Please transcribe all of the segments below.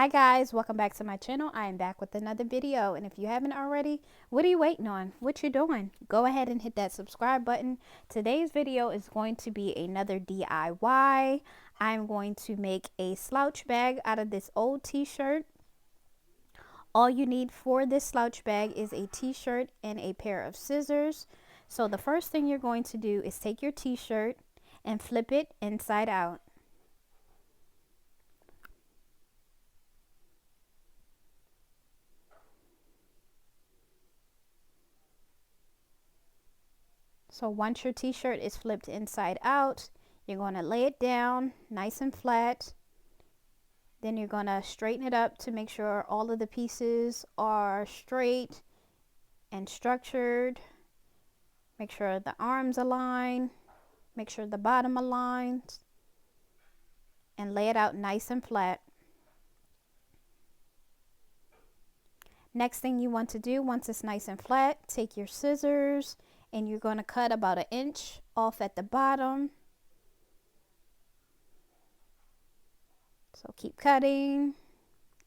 Hi guys, welcome back to my channel. I am back with another video, and if you haven't already, what are you waiting on? What you doing? Go ahead and hit that subscribe button. Today's video is going to be another DIY. I'm going to make a slouch bag out of this old t-shirt. All you need for this slouch bag is a t-shirt and a pair of scissors. So the first thing you're going to do is take your t-shirt and flip it inside out. So once your t-shirt is flipped inside out, you're going to lay it down nice and flat. Then you're going to straighten it up to make sure all of the pieces are straight and structured. Make sure the arms align. Make sure the bottom aligns. And lay it out nice and flat. Next thing you want to do, once it's nice and flat, take your scissors and you're going to cut about 1 inch off at the bottom. So keep cutting,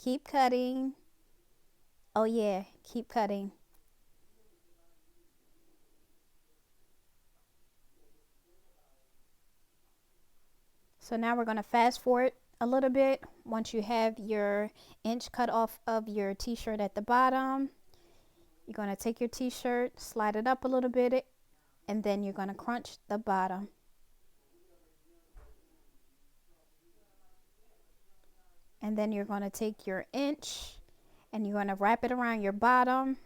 keep cutting. Oh yeah, keep cutting. So now we're going to fast forward a little bit. Once you have your inch cut off of your t-shirt at the bottom, you're going to take your t-shirt, slide it up a little bit, and then you're going to crunch the bottom. And then you're going to take your inch and you're going to wrap it around your bottom.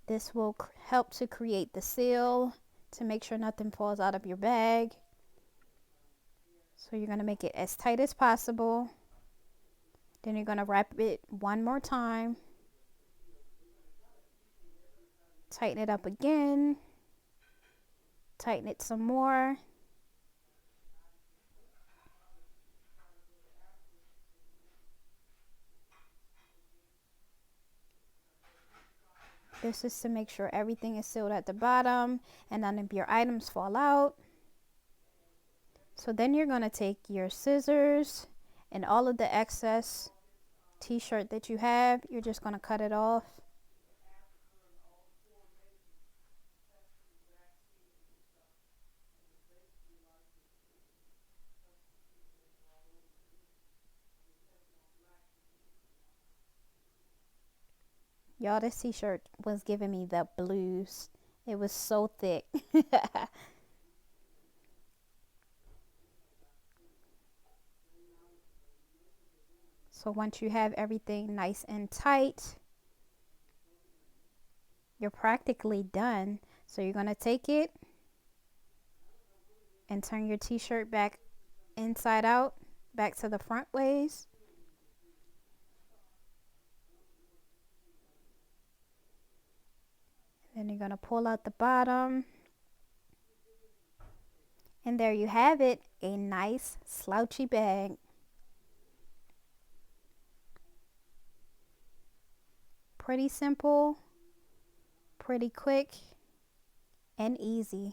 This will help to create the seal to make sure nothing falls out of your bag. So you're going to make it as tight as possible. Then you're going to wrap it one more time. Tighten it up again. Tighten it some more. This is to make sure everything is sealed at the bottom and none of your items fall out. So then you're going to take your scissors and all of the excess t-shirt that you have, you're just going to cut it off. Y'all, this t-shirt was giving me the blues. It was so thick. So once you have everything nice and tight, you're practically done. So you're going to take it and turn your t-shirt back inside out, back to the front ways. Then you're going to pull out the bottom. And there you have it, a nice slouchy bag. Pretty simple, pretty quick, and easy.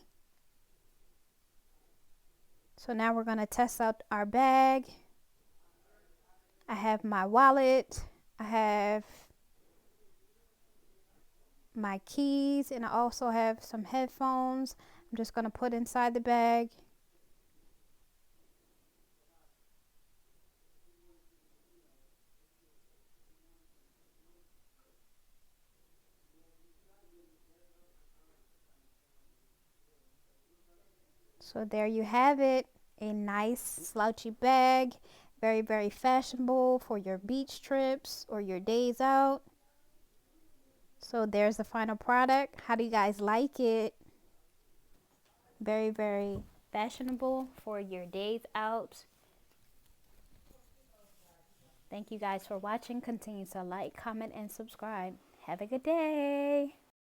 So now we're going to test out our bag. I have my wallet, I have my keys, and I also have some headphones. I'm just going to put inside the bag. So there you have it, a nice slouchy bag, very fashionable for your beach trips or your days out. So there's the final product. How do you guys like it? Very fashionable for your days out. Thank you guys for watching. Continue to like, comment, and subscribe. Have a good day.